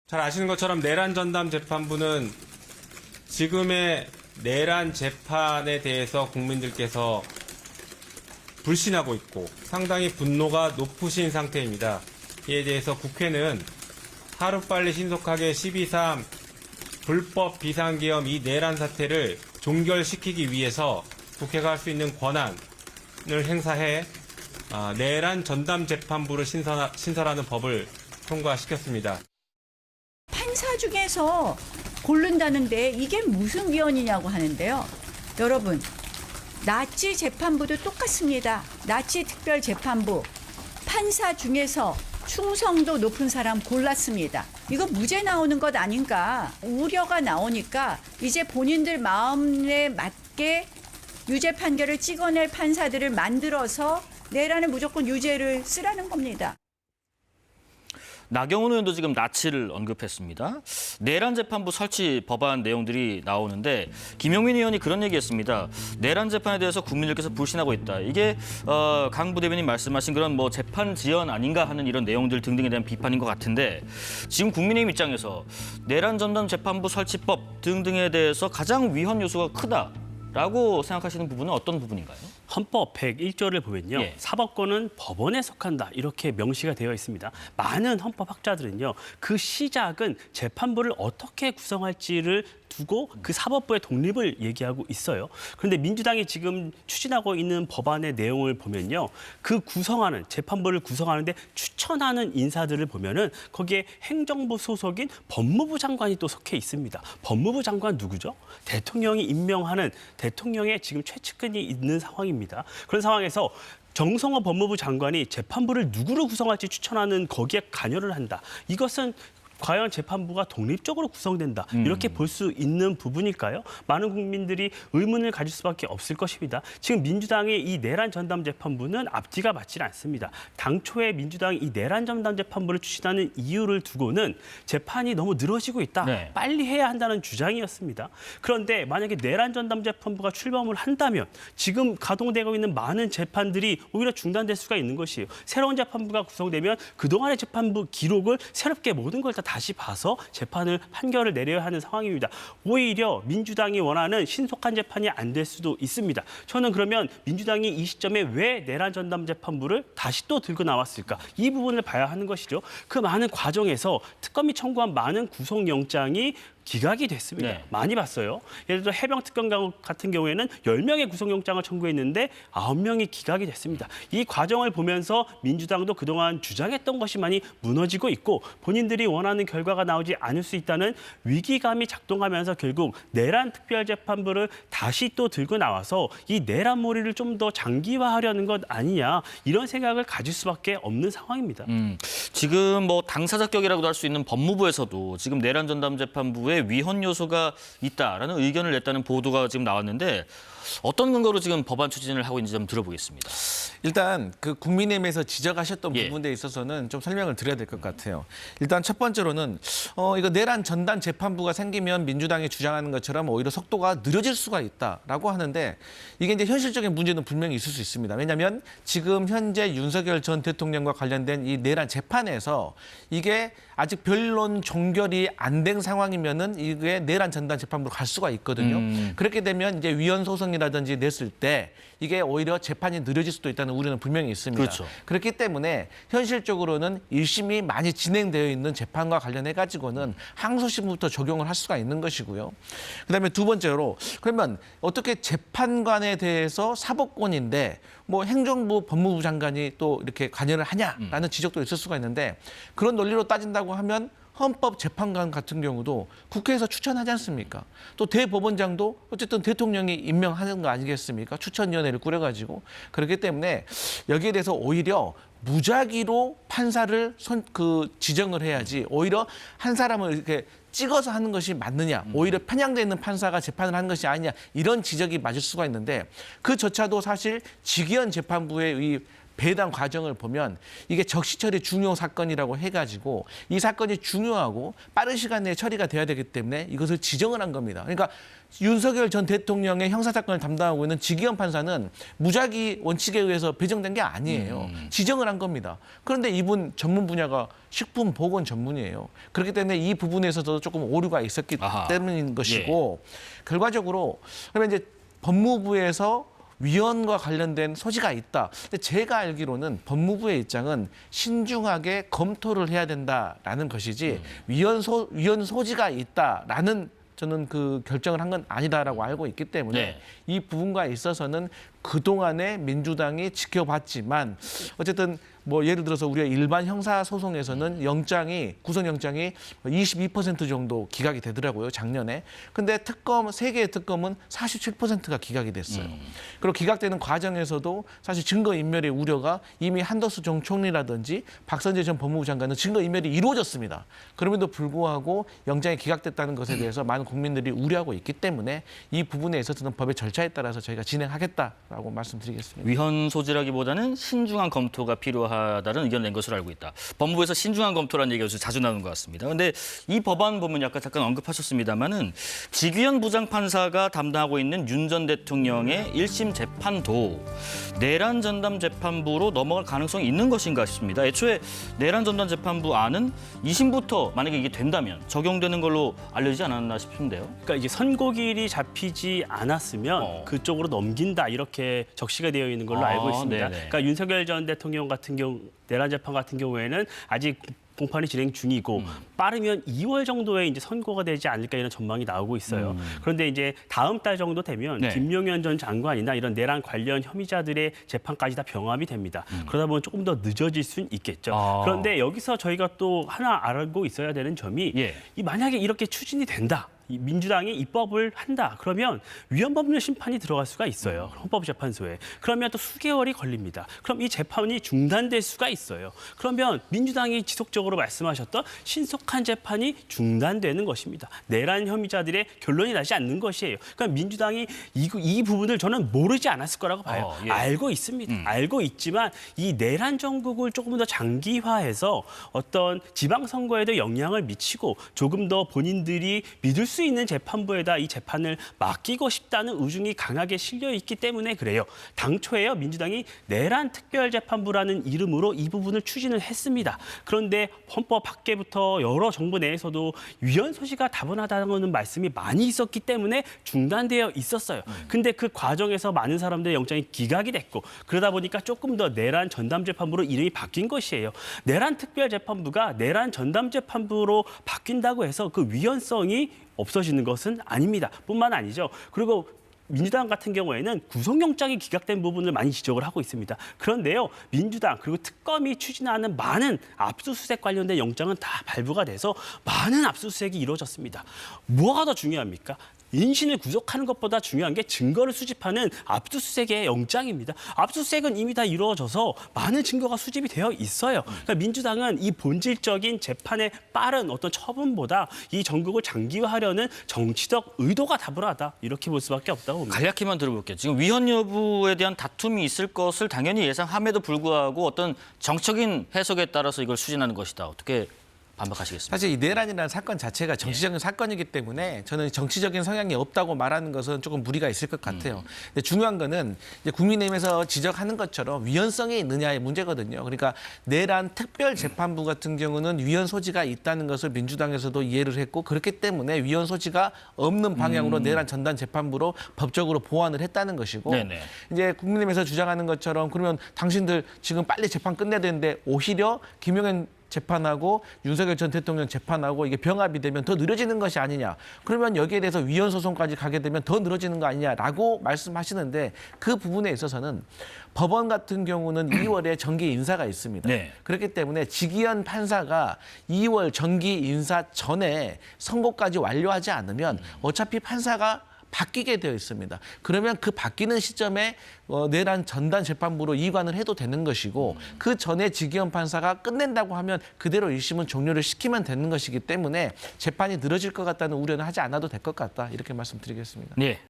잘 아시는 것처럼 내란 전담 재판부는 지금의 내란 재판에 대해서 국민들께서 불신하고 있고 상당히 분노가 높으신 상태입니다. 이에 대해서 국회는 하루빨리 신속하게 12.3 불법 비상계엄 이 내란 사태를 종결시키기 위해서 국회가 할 수 있는 권한을 행사해 내란 전담 재판부를 신설하는 법을 통과시켰습니다. 판사 중에서 고른다는데 이게 무슨 위헌이냐고 하는데요. 여러분, 나치 재판부도 똑같습니다. 나치 특별재판부 판사 중에서 충성도 높은 사람 골랐습니다. 이거 무죄 나오는 것 아닌가 우려가 나오니까 이제 본인들 마음에 맞게 유죄 판결을 찍어낼 판사들을 만들어서 내란을 무조건 유죄를 쓰라는 겁니다. 나경원 의원도 지금 나치를 언급했습니다. 내란 재판부 설치 법안 내용들이 나오는데 김용민 의원이 그런 얘기했습니다. 내란 재판에 대해서 국민들께서 불신하고 있다. 이게 강 부대변인 말씀하신 그런 뭐 재판 지연 아닌가 하는 이런 내용들 등등에 대한 비판인 것 같은데 지금 국민의힘 입장에서 내란 전담 재판부 설치법 등등에 대해서 가장 위헌 요소가 크다라고 생각하시는 부분은 어떤 부분인가요? 헌법 101조를 보면요. 예. 사법권은 법원에 속한다. 이렇게 명시가 되어 있습니다. 많은 헌법학자들은요. 그 시작은 재판부를 어떻게 구성할지를 두고 그 사법부의 독립을 얘기하고 있어요. 그런데 민주당이 지금 추진하고 있는 법안의 내용을 보면요. 그 구성하는 재판부를 구성하는데 추천하는 인사들을 보면은 거기에 행정부 소속인 법무부 장관이 또 속해 있습니다. 법무부 장관 누구죠? 대통령이 임명하는 대통령의 지금 최측근이 있는 상황입니다. 그런 상황에서 정성호 법무부 장관이 재판부를 누구를 구성할지 추천하는 거기에 관여를 한다. 이것은 과연 재판부가 독립적으로 구성된다. 이렇게 볼 수 있는 부분일까요? 많은 국민들이 의문을 가질 수밖에 없을 것입니다. 지금 민주당의 이 내란 전담 재판부는 앞뒤가 맞지 않습니다. 당초에 민주당이 이 내란 전담 재판부를 추진하는 이유를 두고는 재판이 너무 늘어지고 있다. 네. 빨리 해야 한다는 주장이었습니다. 그런데 만약에 내란 전담 재판부가 출범을 한다면 지금 가동되고 있는 많은 재판들이 오히려 중단될 수가 있는 것이에요. 새로운 재판부가 구성되면 그동안의 재판부 기록을 새롭게 모든 걸 다 다시 봐서 재판을 판결을 내려야 하는 상황입니다. 오히려 민주당이 원하는 신속한 재판이 안 될 수도 있습니다. 저는 그러면 민주당이 이 시점에 왜 내란 전담 재판부를 다시 또 들고 나왔을까? 이 부분을 봐야 하는 것이죠. 그 많은 과정에서 특검이 청구한 많은 구속영장이 기각이 됐습니다. 네. 많이 봤어요. 예를 들어 해병특검 같은 경우에는 10명의 구속영장을 청구했는데 9명이 기각이 됐습니다. 이 과정을 보면서 민주당도 그동안 주장했던 것이 많이 무너지고 있고 본인들이 원하는 결과가 나오지 않을 수 있다는 위기감이 작동하면서 결국 내란 특별재판부를 다시 또 들고 나와서 이 내란몰이를 좀 더 장기화하려는 것 아니냐 이런 생각을 가질 수밖에 없는 상황입니다. 지금 뭐 당사자격이라고도 할 수 있는 법무부에서도 지금 내란 전담 재판부에 위헌 요소가 있다라는 의견을 냈다는 보도가 지금 나왔는데 어떤 근거로 지금 법안 추진을 하고 있는지 좀 들어보겠습니다. 일단 그 국민의힘에서 지적하셨던 예. 부분에 있어서는 좀 설명을 드려야 될 것 같아요. 일단 첫 번째로는 이거 내란 전담 재판부가 생기면 민주당이 주장하는 것처럼 오히려 속도가 느려질 수가 있다라고 하는데 이게 이제 현실적인 문제는 분명히 있을 수 있습니다. 왜냐하면 지금 현재 윤석열 전 대통령과 관련된 이 내란 재판에서 이게 아직 변론 종결이 안 된 상황이면은 이게 내란 전담 재판부로 갈 수가 있거든요. 그렇게 되면 이제 위헌 소송이라든지 냈을 때 이게 오히려 재판이 느려질 수도 있다는 우려는 분명히 있습니다. 그렇죠. 그렇기 때문에 현실적으로는 1심이 많이 진행되어 있는 재판과 관련해 가지고는 항소심부터 적용을 할 수가 있는 것이고요. 그다음에 두 번째로 그러면 어떻게 재판관에 대해서 사법권인데 뭐 행정부 법무부 장관이 또 이렇게 관여를 하냐라는 지적도 있을 수가 있는데 그런 논리로 따진다고 하면 헌법재판관 같은 경우도 국회에서 추천하지 않습니까? 또 대법원장도 어쨌든 대통령이 임명하는 거 아니겠습니까? 추천위원회를 꾸려가지고. 그렇기 때문에 여기에 대해서 오히려 무작위로 판사를 지정을 해야지 오히려 한 사람을 이렇게 찍어서 하는 것이 맞느냐, 오히려 편향되어 있는 판사가 재판을 하는 것이 아니냐 이런 지적이 맞을 수가 있는데 그조차도 사실 직위원 재판부의 이 배당 과정을 보면 이게 적시처리 중요 사건이라고 해가지고 이 사건이 중요하고 빠른 시간 내에 처리가 돼야 되기 때문에 이것을 지정을 한 겁니다. 그러니까 윤석열 전 대통령의 형사사건을 담당하고 있는 지기현 판사는 무작위 원칙에 의해서 배정된 게 아니에요. 지정을 한 겁니다. 그런데 이분 전문 분야가 식품보건 전문이에요. 그렇기 때문에 이 부분에서도 조금 오류가 있었기 때문인 것이고 결과적으로 그러면 이제 법무부에서 위헌과 관련된 소지가 있다. 근데 제가 알기로는 법무부의 입장은 신중하게 검토를 해야 된다라는 것이지 위헌 소지가 있다라는 저는 그 결정을 한 건 아니다라고 알고 있기 때문에 네. 이 부분과 있어서는 그동안에 민주당이 지켜봤지만 어쨌든 뭐 예를 들어서 우리가 일반 형사 소송에서는 구속영장이 22% 정도 기각이 되더라고요, 작년에. 근데 세 개의 특검은 47%가 기각이 됐어요. 그리고 기각되는 과정에서도 사실 증거인멸의 우려가 이미 한덕수 전 총리라든지 박선재 전 법무부 장관은 증거인멸이 이루어졌습니다. 그럼에도 불구하고 영장이 기각됐다는 것에 대해서 많은 국민들이 우려하고 있기 때문에 이 부분에 있어서는 법의 절차에 따라서 저희가 진행하겠다라고 말씀드리겠습니다. 위헌 소지라기보다는 신중한 검토가 필요하다는 의견을 낸 것으로 알고 있다. 법무부에서 신중한 검토라는 얘기가 요즘 자주 나오는 것 같습니다. 그런데 이 법안 보면 아까 잠깐 언급하셨습니다마는 지귀현 부장판사가 담당하고 있는 윤 전 대통령의 1심 재판도 내란 전담 재판부로 넘어갈 가능성이 있는 것인가 싶습니다. 애초에 내란 전담 재판부 안은 2심부터 만약에 이게 된다면 적용되는 걸로 알려지지 않았나 싶은데요. 그러니까 이제 선고일이 잡히지 않았으면 그쪽으로 넘긴다 이렇게 적시가 되어 있는 걸로 알고 있습니다. 네네. 그러니까 윤석열 전 대통령 같은 경우 내란 재판 같은 경우에는 아직 공판이 진행 중이고 빠르면 2월 정도에 이제 선고가 되지 않을까 이런 전망이 나오고 있어요. 그런데 이제 다음 달 정도 되면 네. 김용현 전 장관이나 이런 내란 관련 혐의자들의 재판까지 다 병합이 됩니다. 그러다 보면 조금 더 늦어질 수는 있겠죠. 그런데 여기서 저희가 또 하나 알고 있어야 되는 점이 이 만약에 이렇게 추진이 된다. 이 민주당이 입법을 한다. 그러면 위헌법률 심판이 들어갈 수가 있어요. 헌법재판소에. 그러면 또 수개월이 걸립니다. 그럼 이 재판이 중단될 수가 있어요. 그러면 민주당이 지속적으로 말씀하셨던 신속한 재판이 중단되는 것입니다. 내란 혐의자들의 결론이 나지 않는 것이에요. 그러니까 민주당이 이 부분을 저는 모르지 않았을 거라고 봐요. 알고 있습니다. 알고 있지만 이 내란 정국을 조금 더 장기화해서 어떤 지방선거에도 영향을 미치고 조금 더 본인들이 믿을 수 있는 재판부에다 이 재판을 맡기고 싶다는 의중이 강하게 실려 있기 때문에 그래요. 당초에요 민주당이 내란 특별재판부라는 이름으로 이 부분을 추진을 했습니다. 그런데 헌법 밖에부터 여러 정부 내에서도 위헌 소지가 다분하다는 말씀이 많이 있었기 때문에 중단되어 있었어요. 근데 그 과정에서 많은 사람들의 영장이 기각이 됐고 그러다 보니까 조금 더 내란 전담재판부로 이름이 바뀐 것이에요. 내란 특별재판부가 내란 전담재판부로 바뀐다고 해서 그 위헌성이 없어지는 것은 아닙니다. 뿐만 아니죠. 그리고 민주당 같은 경우에는 구속영장이 기각된 부분을 많이 지적을 하고 있습니다. 그런데요, 민주당 그리고 특검이 추진하는 많은 압수수색 관련된 영장은 다 발부가 돼서 많은 압수수색이 이루어졌습니다. 뭐가 더 중요합니까? 인신을 구속하는 것보다 중요한 게 증거를 수집하는 압수수색의 영장입니다. 압수수색은 이미 다 이루어져서 많은 증거가 수집이 되어 있어요. 그러니까 민주당은 이 본질적인 재판의 빠른 어떤 처분보다 이 전국을 장기화하려는 정치적 의도가 다분하다. 이렇게 볼 수밖에 없다고 봅니다. 간략히만 들어볼게요. 지금 위헌 여부에 대한 다툼이 있을 것을 당연히 예상함에도 불구하고 어떤 정적인 해석에 따라서 이걸 추진하는 것이다. 어떻게 반박하시겠습니까? 사실 이 내란이라는 사건 자체가 정치적인 사건이기 때문에 저는 정치적인 성향이 없다고 말하는 것은 조금 무리가 있을 것 같아요. 근데 중요한 거는 이제 국민의힘에서 지적하는 것처럼 위헌성이 있느냐의 문제거든요. 그러니까 내란 특별재판부 같은 경우는 위헌 소지가 있다는 것을 민주당에서도 이해를 했고 그렇기 때문에 위헌 소지가 없는 방향으로 내란 전담 재판부로 법적으로 보완을 했다는 것이고 네네. 이제 국민의힘에서 주장하는 것처럼 그러면 당신들 지금 빨리 재판 끝내야 되는데 오히려 김용현 재판하고 윤석열 전 대통령 재판하고 이게 병합이 되면 더 늘어지는 것이 아니냐. 그러면 여기에 대해서 위헌 소송까지 가게 되면 더 늘어지는 거 아니냐라고 말씀하시는데 그 부분에 있어서는 법원 같은 경우는 2월에 정기 인사가 있습니다. 네. 그렇기 때문에 지기현 판사가 2월 정기 인사 전에 선고까지 완료하지 않으면 어차피 판사가 바뀌게 되어 있습니다. 그러면 그 바뀌는 시점에 내란 전담 재판부로 이관을 해도 되는 것이고 그 전에 지기현 판사가 끝낸다고 하면 그대로 1심은 종료를 시키면 되는 것이기 때문에 재판이 늘어질 것 같다는 우려는 하지 않아도 될 것 같다. 이렇게 말씀드리겠습니다. 네.